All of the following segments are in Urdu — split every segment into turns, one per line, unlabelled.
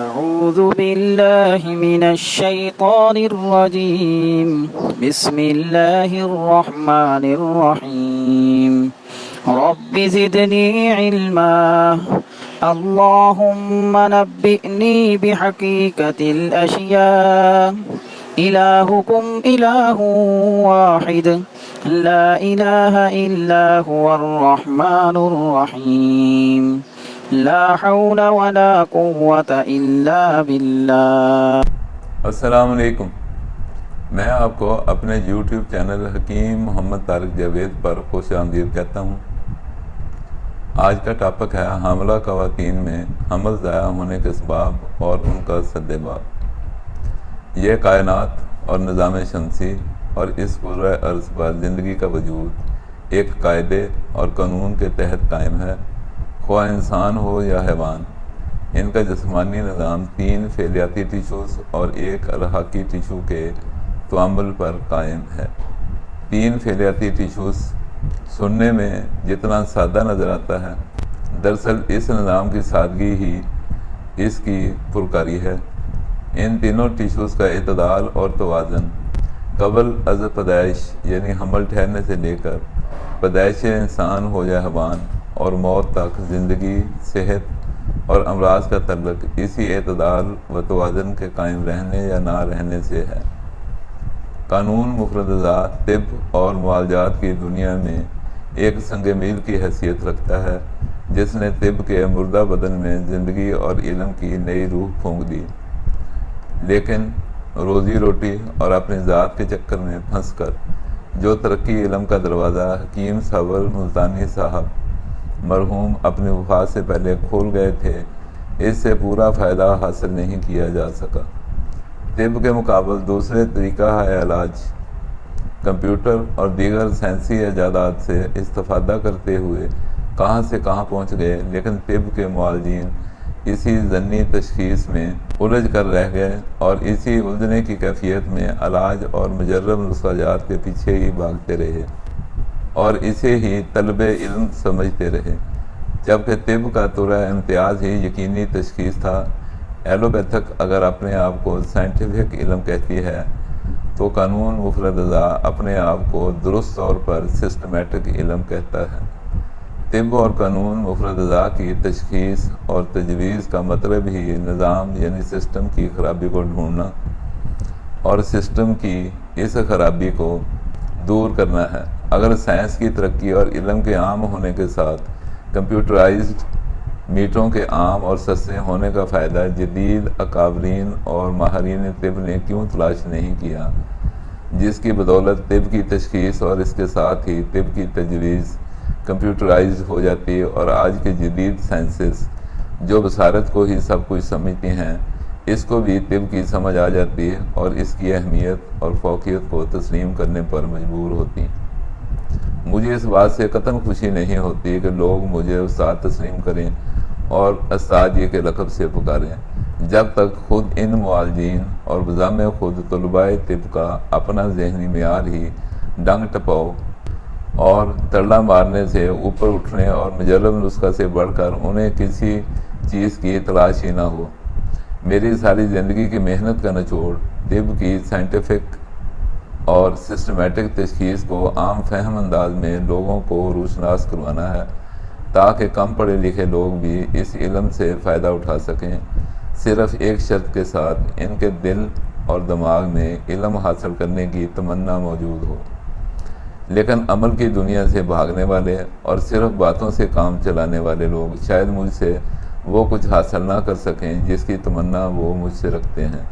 أعوذ بالله من الشيطان الرجيم. بسم الله الرحمن الرحيم. رب زدني علما. اللهم نبئني بحقيقة الأشياء. إلهكم إله واحد لا إله إلا هو الرحمن الرحيم. لا حول ولا قوة إلا بالله.
السلام علیکم. میں آپ کو اپنے یوٹیوب چینل حکیم محمد طارق جاوید پر خوش آمدید کہتا ہوں. آج کا ٹاپک ہے حاملہ خواتین میں حمل ضائع ہونے کے اسباب اور ان کا سدباب. یہ کائنات اور نظام شمسی اور اس پورے عرض پر زندگی کا وجود ایک قاعدے اور قانون کے تحت قائم ہے. خواہ انسان ہو یا حیوان، ان کا جسمانی نظام 3 فعلیاتی ٹیشوز اور ایک الحاقی ٹیشو کے تعامل پر قائم ہے. 3 فعلیاتی ٹیشوز سننے میں جتنا سادہ نظر آتا ہے، دراصل اس نظام کی سادگی ہی اس کی پرکاری ہے. ان تینوں ٹیشوز کا اعتدال اور توازن قبل از پیدائش یعنی حمل ٹھہرنے سے لے کر پیدائش انسان ہو یا حیوان اور موت تک زندگی، صحت اور امراض کا تعلق اسی اعتدال و توازن کے قائم رہنے یا نہ رہنے سے ہے. قانون مفردہ طب اور معالجات کی دنیا میں ایک سنگ میل کی حیثیت رکھتا ہے، جس نے طب کے مردہ بدن میں زندگی اور علم کی نئی روح پھونک دی. لیکن روزی روٹی اور اپنی ذات کے چکر میں پھنس کر جو ترقی علم کا دروازہ حکیم صابر ملتانی صاحب مرحوم اپنی وفات سے پہلے کھول گئے تھے، اس سے پورا فائدہ حاصل نہیں کیا جا سکا. طب کے مقابل دوسرے طریقہ ہے علاج کمپیوٹر اور دیگر سائنسی ایجادات سے استفادہ کرتے ہوئے کہاں سے کہاں پہنچ گئے. لیکن طب کے معالجین اسی ضمنی تشخیص میں الجھ کر رہ گئے اور اسی الجھنے کی کیفیت میں علاج اور مجرب نسخہ جات کے پیچھے ہی بھاگتے رہے اور اسے ہی طلب علم سمجھتے رہے، جبکہ طب کا طرح امتیاز ہی یقینی تشخیص تھا. ایلوپیتھک اگر اپنے آپ کو سائنٹیفک علم کہتی ہے تو قانون مفردہ اپنے آپ کو درست طور پر سسٹمیٹک علم کہتا ہے. طب اور قانون مفردہ کی تشخیص اور تجویز کا مطلب ہی نظام یعنی سسٹم کی خرابی کو ڈھونڈنا اور سسٹم کی اس خرابی کو دور کرنا ہے. اگر سائنس کی ترقی اور علم کے عام ہونے کے ساتھ کمپیوٹرائزڈ میٹوں کے عام اور سستے ہونے کا فائدہ جدید اکابرین اور ماہرین طب نے کیوں تلاش نہیں کیا، جس کی بدولت طب کی تشخیص اور اس کے ساتھ ہی طب کی تجویز کمپیوٹرائزڈ ہو جاتی ہے اور آج کے جدید سائنسز جو بصارت کو ہی سب کچھ سمجھتی ہیں، اس کو بھی طب کی سمجھ آ جاتی ہے اور اس کی اہمیت اور فوقیت کو تسلیم کرنے پر مجبور ہوتی. مجھے اس بات سے قطعاً خوشی نہیں ہوتی کہ لوگ مجھے استاد تسلیم کریں اور استاد یہ کے لقب سے پکاریں، جب تک خود ان معالجین اور بذم خود طلباء طب کا اپنا ذہنی معیار ہی ڈنگ ٹپاؤ اور ترلا مارنے سے اوپر اٹھنے اور مجرب نسخہ سے بڑھ کر انہیں کسی چیز کی تلاش ہی نہ ہو. میری ساری زندگی کی محنت کا نچوڑ طب کی سائنٹیفک اور سسٹمیٹک تشخیص کو عام فہم انداز میں لوگوں کو روشناس کروانا ہے، تاکہ کم پڑھے لکھے لوگ بھی اس علم سے فائدہ اٹھا سکیں، صرف ایک شرط کے ساتھ ان کے دل اور دماغ میں علم حاصل کرنے کی تمنا موجود ہو. لیکن عمل کی دنیا سے بھاگنے والے اور صرف باتوں سے کام چلانے والے لوگ شاید مجھ سے وہ کچھ حاصل نہ کر سکیں جس کی تمنا وہ مجھ سے رکھتے ہیں.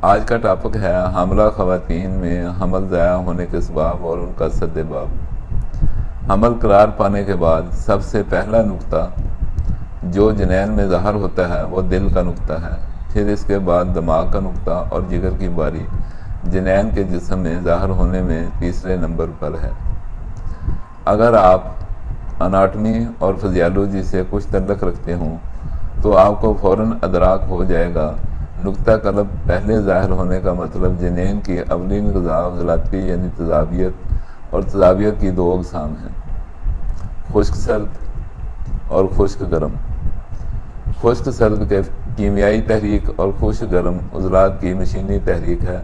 آج کا ٹاپک ہے حاملہ خواتین میں حمل ضائع ہونے کے اسباب اور ان کا سدباب. حمل قرار پانے کے بعد سب سے پہلا نقطہ جو جنین میں ظاہر ہوتا ہے وہ دل کا نقطہ ہے. پھر اس کے بعد دماغ کا نقطہ اور جگر کی باری جنین کے جسم میں ظاہر ہونے میں تیسرے نمبر پر ہے. اگر آپ اناٹمی اور فزیالوجی سے کچھ تعلق رکھتے ہوں تو آپ کو فوراً ادراک ہو جائے گا نقطہ قلب پہلے ظاہر ہونے کا مطلب جنین کی اولین غذا غلاتی یعنی تذابیت اور تذابیت کی 2 اقسام ہیں، خشک سرد اور خشک گرم. خشک سرد کے کیمیائی تحریک اور خوش گرم عضلات کی مشینی تحریک ہے۔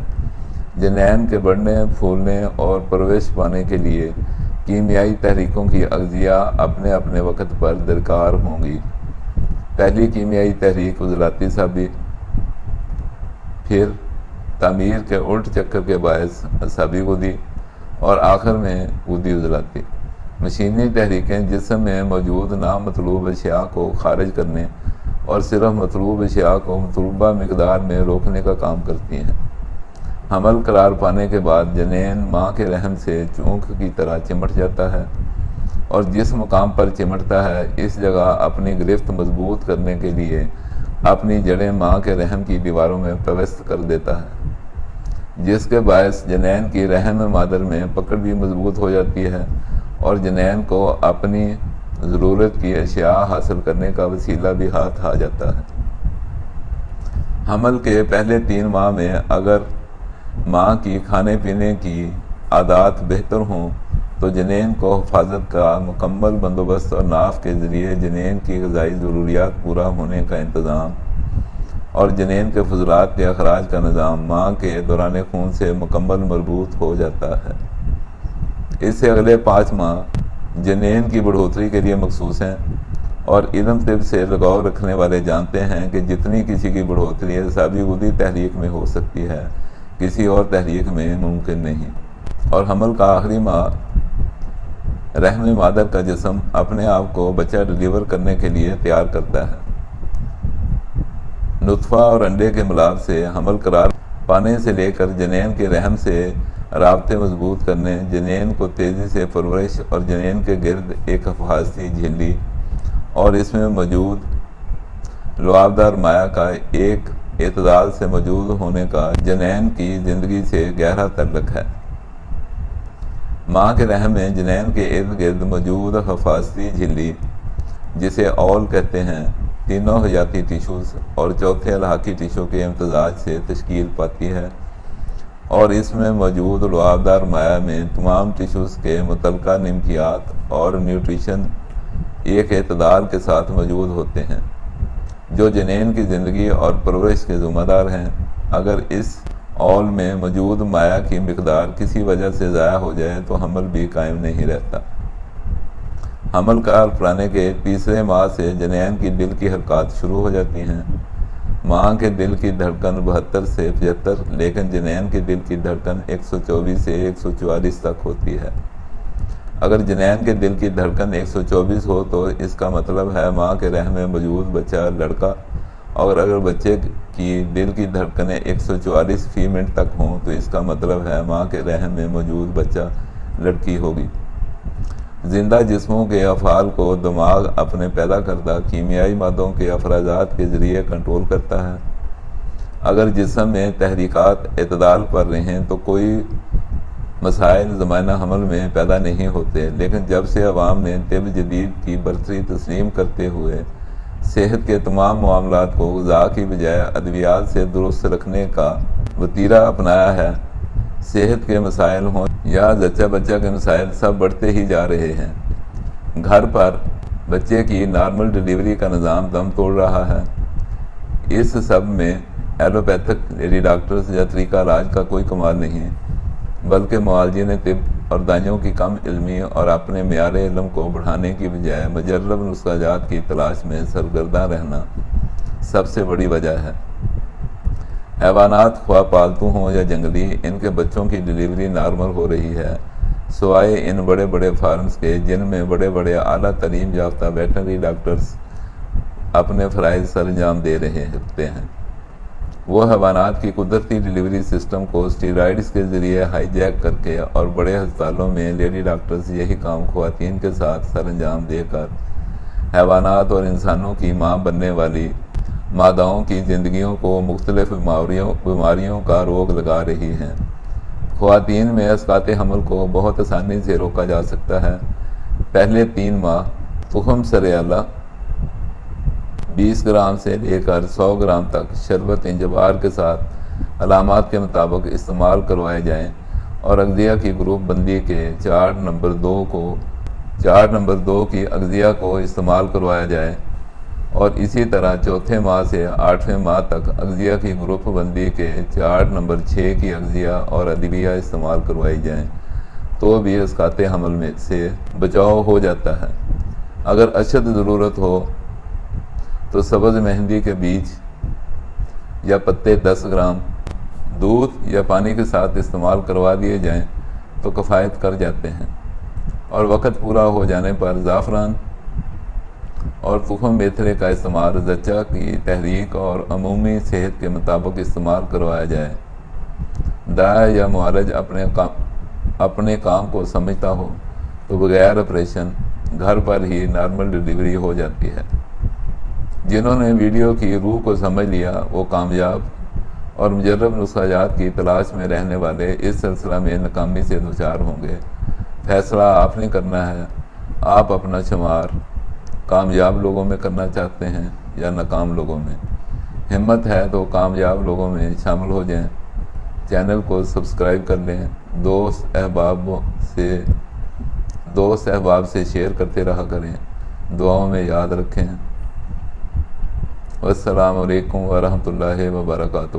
جنین کے بڑھنے، پھولنے اور پرورش پانے کے لیے کیمیائی تحریکوں کی اغذیہ اپنے اپنے وقت پر درکار ہوں گی۔ پہلی کیمیائی تحریک عضلاتی سابی، پھر تعمیر کے الٹ چکر کے باعث اعصابی غدی اور آخر میں غدی عضلاتی۔ مشینی تحریکیں جسم میں موجود نامطلوب اشیاء کو خارج کرنے اور صرف مطلوب اشیاء کو مطلوبہ مقدار میں روکنے کا کام کرتی ہیں۔ حمل قرار پانے کے بعد جنین ماں کے رحم سے چونک کی طرح چمٹ جاتا ہے اور جس مقام پر چمٹتا ہے اس جگہ اپنی گرفت مضبوط کرنے کے لیے اپنی جڑیں ماں کے رحم کی دیواروں میں پیوست کر دیتا ہے، جس کے باعث جنین کی رحم مادر میں پکڑ بھی مضبوط ہو جاتی ہے اور جنین کو اپنی ضرورت کی اشیاء حاصل کرنے کا وسیلہ بھی ہاتھ آ جاتا ہے۔ حمل کے پہلے 3 ماہ میں اگر ماں کی کھانے پینے کی عادات بہتر ہوں تو جنین کو حفاظت کا مکمل بندوبست اور ناف کے ذریعے جنین کی غذائی ضروریات پورا ہونے کا انتظام اور جنین کے فضلات کے اخراج کا نظام ماں کے دوران خون سے مکمل مربوط ہو جاتا ہے۔ اس سے اگلے 5 ماہ جنین کی بڑھوتری کے لیے مخصوص ہیں اور علم طب سے لگاؤ رکھنے والے جانتے ہیں کہ جتنی کسی کی بڑھوتری اعصابی غدی تحریک میں ہو سکتی ہے کسی اور تحریک میں ممکن نہیں، اور حمل کا آخری ماہ رحم مادر کا جسم اپنے آپ کو بچہ ڈلیور کرنے کے لیے تیار کرتا ہے۔ نطفہ اور انڈے کے ملاپ سے حمل قرار پانے سے لے کر جنین کے رحم سے رابطے مضبوط کرنے، جنین کو تیزی سے پرورش اور جنین کے گرد ایک حفاظتی جھلی اور اس میں موجود لعابدار مائع کا ایک اعتدال سے موجود ہونے کا جنین کی زندگی سے گہرا تعلق ہے۔ ماں کے رحم میں جنین کے ارد گرد موجود حفاظتی جھلی، جسے اول کہتے ہیں، تینوں حیاتی ٹیشوز اور چوتھے الحاقی ٹیشو کے امتزاج سے تشکیل پاتی ہے اور اس میں موجود لعابدار مائع میں تمام ٹیشوز کے متعلقہ نمکیات اور نیوٹریشن ایک اعتدال کے ساتھ موجود ہوتے ہیں جو جنین کی زندگی اور پرورش کے ذمہ دار ہیں۔ اگر اس اول میں موجود مائع کی مقدار کسی وجہ سے ضائع ہو جائے تو حمل بھی قائم نہیں رہتا۔ حمل قرار پانے کے تیسرے ماہ سے جنین کی دل کی حرکات شروع ہو جاتی ہیں۔ ماں کے دل کی دھڑکن 72 سے 75، لیکن جنین کے دل کی دھڑکن 124 سے 144 تک ہوتی ہے۔ اگر جنین کے دل کی دھڑکن 124 ہو تو اس کا مطلب ہے ماں کے رحم میں موجود بچہ لڑکا، اور اگر بچے کی دل کی دھڑکنیں 144 فی منٹ تک ہوں تو اس کا مطلب ہے ماں کے رحم میں موجود بچہ لڑکی ہوگی۔ زندہ جسموں کے افعال کو دماغ اپنے پیدا کردہ کیمیائی مادوں کے افرازات کے ذریعے کنٹرول کرتا ہے۔ اگر جسم میں تحریکات اعتدال پر رہیں تو کوئی مسائل زمانہ حمل میں پیدا نہیں ہوتے، لیکن جب سے عوام نے طب جدید کی برتری تسلیم کرتے ہوئے صحت کے تمام معاملات کو غذا کی بجائے ادویات سے درست رکھنے کا وتیرہ اپنایا ہے، صحت کے مسائل ہوں یا زچہ بچہ کے مسائل سب بڑھتے ہی جا رہے ہیں۔ گھر پر بچے کی نارمل ڈیلیوری کا نظام دم توڑ رہا ہے۔ اس سب میں ایلوپیتھک لیڈی ڈاکٹرز یا طریقہ علاج کا کوئی کمال نہیں، بلکہ معالجین طب اور دائیوں کی کم علمی اور اپنے معیار علم کو بڑھانے کی بجائے مجرب نسخہ جات کی تلاش میں سرگرداں رہنا سب سے بڑی وجہ ہے۔ حیوانات خواہ پالتو ہوں یا جنگلی، ان کے بچوں کی ڈیلیوری نارمل ہو رہی ہے، سوائے ان بڑے بڑے فارمز کے جن میں بڑے بڑے اعلیٰ تعلیم یافتہ ویٹرنری ڈاکٹرز اپنے فرائض سر انجام دے رہے ہوتے ہیں۔ وہ حیوانات کی قدرتی ڈیلیوری سسٹم کو اسٹیرائڈز کے ذریعے ہائی جیک کر کے، اور بڑے ہسپتالوں میں لیڈی ڈاکٹرز یہی کام خواتین کے ساتھ سر انجام دے کر حیوانات اور انسانوں کی ماں بننے والی ماداؤں کی زندگیوں کو مختلف بیماریوں کا روگ لگا رہی ہیں۔ خواتین میں اسقاط حمل کو بہت آسانی سے روکا جا سکتا ہے۔ پہلے 3 ماہ تخم سریالہ 20 گرام سے لے کر 100 گرام تک شربت انجبار کے ساتھ علامات کے مطابق استعمال کروائے جائیں، اور اغذیہ کی گروپ بندی کے 4 نمبر 2 کی اغذیہ کو استعمال کروایا جائے، اور اسی طرح چوتھے ماہ سے 8ویں ماہ تک اغذیہ کی گروپ بندی کے چارٹ نمبر 6 کی اغذیہ اور ادویہ استعمال کروائی جائیں تو بھی اسقاط حمل میں سے بچاؤ ہو جاتا ہے۔ اگر اشد ضرورت ہو تو سبز مہندی کے بیج یا پتے 10 گرام دودھ یا پانی کے ساتھ استعمال کروا دیے جائیں تو کفایت کر جاتے ہیں، اور وقت پورا ہو جانے پر زعفران اور تخم میتھرے کا استعمال زچہ کی تحریک اور عمومی صحت کے مطابق استعمال کروایا جائے۔ داعی یا معالج اپنے کام کو سمجھتا ہو تو بغیر آپریشن گھر پر ہی نارمل ڈلیوری ہو جاتی ہے۔ جنہوں نے ویڈیو کی روح کو سمجھ لیا وہ کامیاب اور مجرب نسخہ جات کی تلاش میں رہنے والے اس سلسلہ میں ناکامی سے دوچار ہوں گے۔ فیصلہ آپ نے کرنا ہے، آپ اپنا شمار کامیاب لوگوں میں کرنا چاہتے ہیں یا ناکام لوگوں میں۔ ہمت ہے تو کامیاب لوگوں میں شامل ہو جائیں۔ چینل کو سبسکرائب کر لیں، دوست احباب سے شیئر کرتے رہا کریں، دعاؤں میں یاد رکھیں۔ السلام علیکم ورحمۃ اللہ وبرکاتہ۔